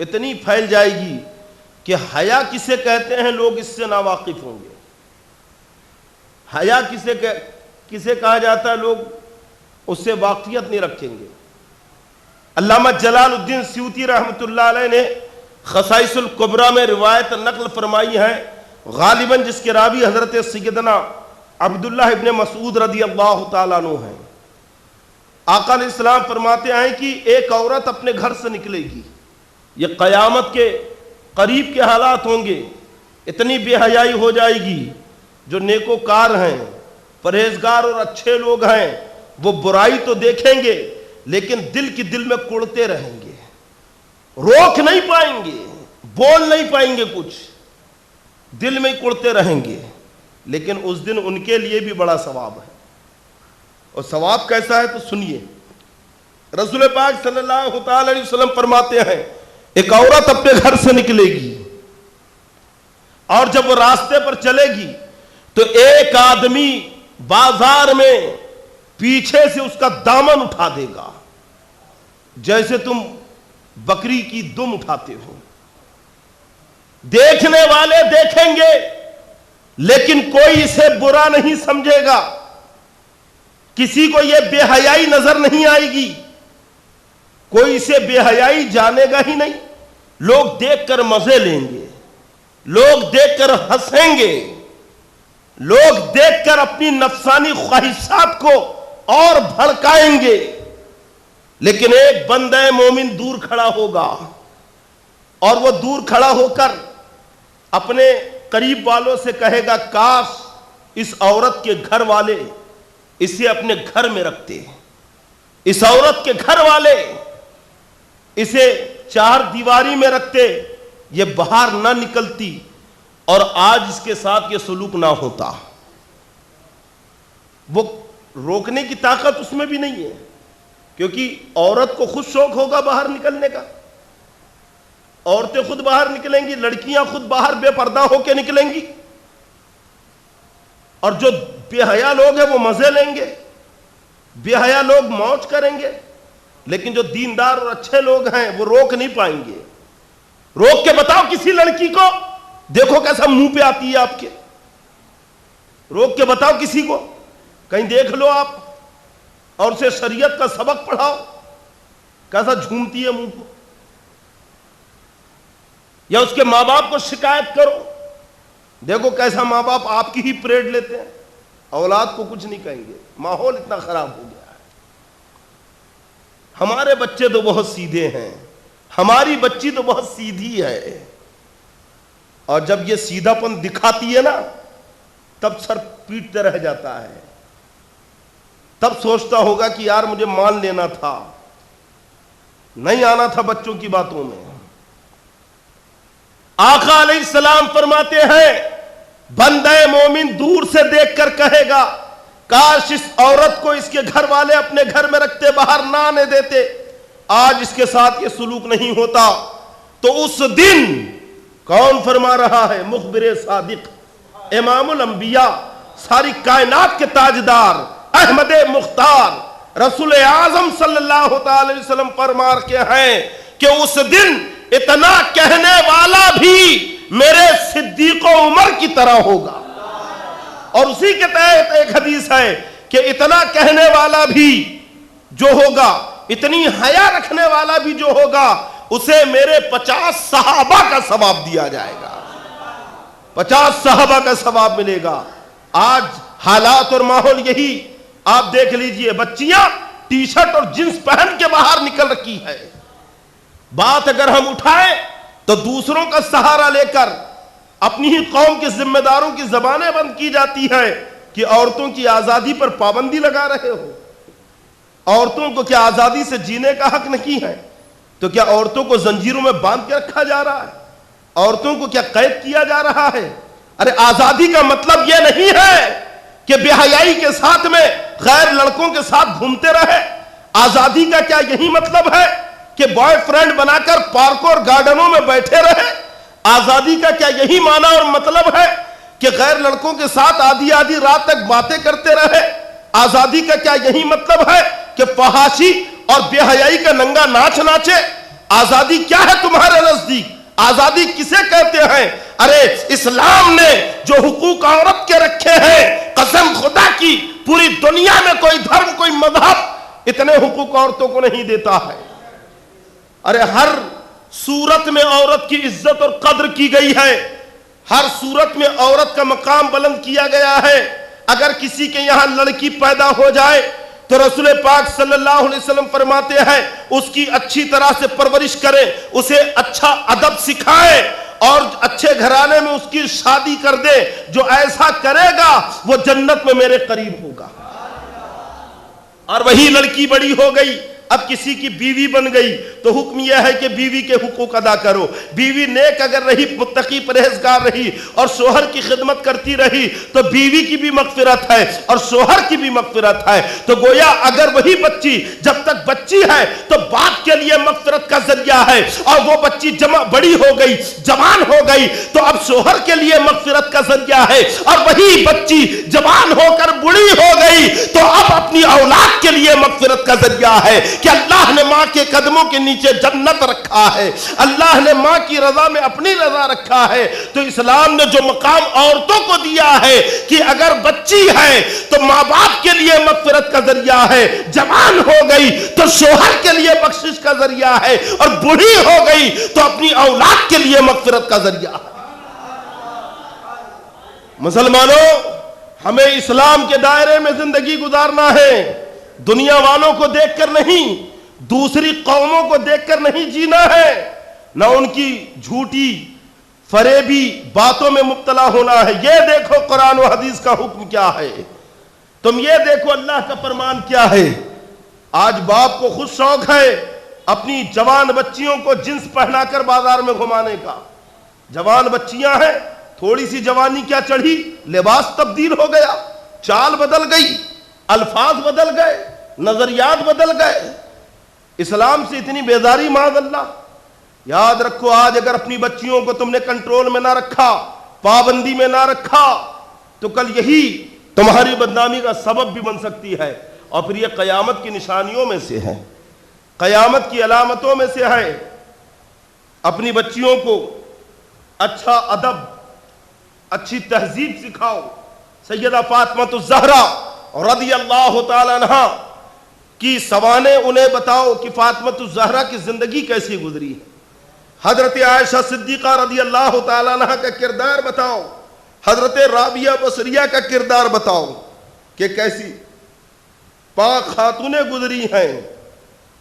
اتنی پھیل جائے گی کہ حیا کسے کہتے ہیں لوگ اس سے ناواقف ہوں گے. حیا کسے کہا جاتا ہے لوگ اس سے واقفیت نہیں رکھیں گے. علامہ جلال الدین سیوطی رحمۃ اللہ علیہ نے خصائص الکبریٰ میں روایت نقل فرمائی ہے، غالباً جس کے راوی حضرت سیدنا عبداللہ ابن مسعود رضی اللہ تعالیٰ عنہ ہیں. آقا علیہ السلام فرماتے ہیں کہ ایک عورت اپنے گھر سے نکلے گی، یہ قیامت کے قریب کے حالات ہوں گے. اتنی بے حیائی ہو جائے گی، جو نیکوکار ہیں، پرہیزگار اور اچھے لوگ ہیں، وہ برائی تو دیکھیں گے لیکن دل میں کڑتے رہیں گے، روک نہیں پائیں گے، بول نہیں پائیں گے، کچھ دل میں کڑتے رہیں گے. لیکن اس دن ان کے لیے بھی بڑا ثواب ہے. اور ثواب کیسا ہے تو سنیے. رسول پاک صلی اللہ تعالی علیہ وسلم فرماتے ہیں ایک عورت اپنے گھر سے نکلے گی اور جب وہ راستے پر چلے گی تو ایک آدمی بازار میں پیچھے سے اس کا دامن اٹھا دے گا، جیسے تم بکری کی دم اٹھاتے ہو. دیکھنے والے دیکھیں گے لیکن کوئی اسے برا نہیں سمجھے گا، کسی کو یہ بے حیائی نظر نہیں آئے گی، کوئی اسے بے حیائی جانے گا ہی نہیں. لوگ دیکھ کر مزے لیں گے، لوگ دیکھ کر ہنسیں گے، لوگ دیکھ کر اپنی نفسانی خواہشات کو اور بھڑکائیں گے. لیکن ایک بندہ مومن دور کھڑا ہوگا اور وہ دور کھڑا ہو کر اپنے قریب والوں سے کہے گا کاش اس عورت کے گھر والے اسے اپنے گھر میں رکھتے، اس عورت کے گھر والے اسے چار دیواری میں رکھتے، یہ باہر نہ نکلتی اور آج اس کے ساتھ یہ سلوک نہ ہوتا. وہ روکنے کی طاقت اس میں بھی نہیں ہے، کیونکہ عورت کو خود شوق ہوگا باہر نکلنے کا. عورتیں خود باہر نکلیں گی، لڑکیاں خود باہر بے پردہ ہو کے نکلیں گی، اور جو بے حیا لوگ ہیں وہ مزے لیں گے، بے حیا لوگ موج کریں گے. لیکن جو دیندار اور اچھے لوگ ہیں وہ روک نہیں پائیں گے. روک کے بتاؤ کسی لڑکی کو، دیکھو کیسا منہ پہ آتی ہے آپ کے، روک کے بتاؤ کسی کو، کہیں دیکھ لو آپ اور اسے شریعت کا سبق پڑھاؤ، کیسا جھومتی ہے منہ کو. یا اس کے ماں باپ کو شکایت کرو، دیکھو کیسا ماں باپ آپ کی ہی پریڈ لیتے ہیں. اولاد کو کچھ نہیں کہیں گے، ماحول اتنا خراب ہو گیا ہے. ہمارے بچے تو بہت سیدھے ہیں، ہماری بچی تو بہت سیدھی ہے، اور جب یہ سیدھا پن دکھاتی ہے نا تب سر پیٹتے رہ جاتا ہے، تب سوچتا ہوگا کہ یار مجھے مان لینا تھا، نہیں آنا تھا بچوں کی باتوں میں. آقا علیہ السلام فرماتے ہیں بندہ مومن دور سے دیکھ کر کہے گا کاش اس عورت کو اس کے گھر والے اپنے گھر میں رکھتے، باہر نہ آنے دیتے، آج اس کے ساتھ یہ سلوک نہیں ہوتا. تو اس دن کون فرما رہا ہے؟ مخبر صادق، امام الانبیاء، ساری کائنات کے تاجدار، احمد مختار، رسول اعظم صلی اللہ تعالی وسلم فرما کے ہیں کہ اس دن اتنا کہنے والا بھی میرے صدیق و عمر کی طرح ہوگا. اور اسی کے تحت ایک حدیث ہے کہ اتنا کہنے والا بھی جو ہوگا، اتنی حیا رکھنے والا بھی جو ہوگا، اسے میرے 50 صحابہ کا ثواب دیا جائے گا، 50 صحابہ کا ثواب ملے گا. آج حالات اور ماحول یہی آپ دیکھ لیجئے، بچیاں ٹی شرٹ اور جنس پہن کے باہر نکل رکھی ہے. بات اگر ہم اٹھائیں تو دوسروں کا سہارا لے کر اپنی ہی قوم کے ذمہ داروں کی زبانیں بند کی جاتی ہیں کہ عورتوں کی آزادی پر پابندی لگا رہے ہو. عورتوں کو کیا آزادی سے جینے کا حق نہیں ہے؟ تو کیا عورتوں کو زنجیروں میں باندھ کے رکھا جا رہا ہے؟ عورتوں کو کیا قید کیا جا رہا ہے؟ ارے آزادی کا مطلب یہ نہیں ہے کہ بے حیائی کے ساتھ میں غیر لڑکوں کے ساتھ گھومتے رہے. آزادی کا کیا یہی مطلب ہے کہ بوائے فرینڈ بنا کر پارکوں اور گارڈنوں میں بیٹھے رہے؟ آزادی کا کیا یہی معنی اور مطلب ہے کہ غیر لڑکوں کے ساتھ آدھی آدھی رات تک باتیں کرتے رہے؟ آزادی کا کیا یہی مطلب ہے کہ فحاشی اور بے حیائی کا ننگا ناچ ناچے؟ آزادی کیا ہے تمہارے نزدیک؟ آزادی کسے کہتے ہیں؟ ارے اسلام نے جو حقوق عورت کے رکھے ہیں، قسم خدا کی پوری دنیا میں کوئی دھرم کوئی مذہب اتنے حقوق عورتوں کو نہیں دیتا ہے۔ ارے ہر صورت میں عورت کی عزت اور قدر کی گئی ہے، ہر صورت میں عورت کا مقام بلند کیا گیا ہے۔ اگر کسی کے یہاں لڑکی پیدا ہو جائے تو رسول پاک صلی اللہ علیہ وسلم فرماتے ہیں اس کی اچھی طرح سے پرورش کریں، اسے اچھا ادب سکھائیں اور اچھے گھرانے میں اس کی شادی کر دے۔ جو ایسا کرے گا وہ جنت میں میرے قریب ہوگا۔ اور وہی لڑکی بڑی ہو گئی، اب کسی کی بیوی بن گئی تو حکم یہ ہے کہ بیوی کے حقوق ادا کرو۔ بیوی نیک اگر رہی، متقی پرہیزگار رہی اور شوہر کی خدمت کرتی رہی تو بیوی کی بھی مغفرت ہے اور شوہر کی بھی مغفرت ہے۔ تو گویا اگر وہی بچی جب تک بچی ہے تو باپ کے لیے مغفرت کا ذریعہ ہے، اور وہ بچی بڑی ہو گئی، جوان ہو گئی تو اب شوہر کے لیے مغفرت کا ذریعہ ہے، اور وہی بچی جوان ہو کر بڑی ہو گئی تو اب اپنی اولاد کے لیے مغفرت کا ذریعہ ہے کہ اللہ نے ماں کے قدموں کے نیچے جنت رکھا ہے، اللہ نے ماں کی رضا میں اپنی رضا رکھا ہے۔ تو اسلام نے جو مقام عورتوں کو دیا ہے کہ اگر بچی ہے تو ماں باپ کے لیے مغفرت کا ذریعہ ہے، جوان ہو گئی تو شوہر کے لیے بخشش کا ذریعہ ہے، اور بوڑھی ہو گئی تو اپنی اولاد کے لیے مغفرت کا ذریعہ ہے۔ مسلمانوں، ہمیں اسلام کے دائرے میں زندگی گزارنا ہے، دنیا والوں کو دیکھ کر نہیں، دوسری قوموں کو دیکھ کر نہیں جینا ہے، نہ ان کی جھوٹی فریبی باتوں میں مبتلا ہونا ہے۔ یہ دیکھو قرآن و حدیث کا حکم کیا ہے، تم یہ دیکھو اللہ کا فرمان کیا ہے۔ آج باپ کو خود شوق ہے اپنی جوان بچیوں کو جنس پہنا کر بازار میں گھمانے کا۔ جوان بچیاں ہیں، تھوڑی سی جوانی کیا چڑھی، لباس تبدیل ہو گیا، چال بدل گئی، الفاظ بدل گئے، نظریات بدل گئے۔ اسلام سے اتنی بیزاری معاذ اللہ۔ یاد رکھو، آج اگر اپنی بچیوں کو تم نے کنٹرول میں نہ رکھا، پابندی میں نہ رکھا، تو کل یہی تمہاری بدنامی کا سبب بھی بن سکتی ہے، اور پھر یہ قیامت کی نشانیوں میں سے ہے، قیامت کی علامتوں میں سے ہے۔ اپنی بچیوں کو اچھا ادب، اچھی تہذیب سکھاؤ۔ سیدہ فاطمہ الزہرا رضی اللہ تعالیٰ عنہا کی سوانح انہیں بتاؤ کہ فاطمہ الزہرا کی زندگی کیسی گزری ہے۔ حضرت عائشہ صدیقہ رضی اللہ تعالیٰ عنہا کا کردار بتاؤ، حضرت رابعہ بصریہ کا کردار بتاؤ کہ کیسی پاک خاتونیں گزری ہیں۔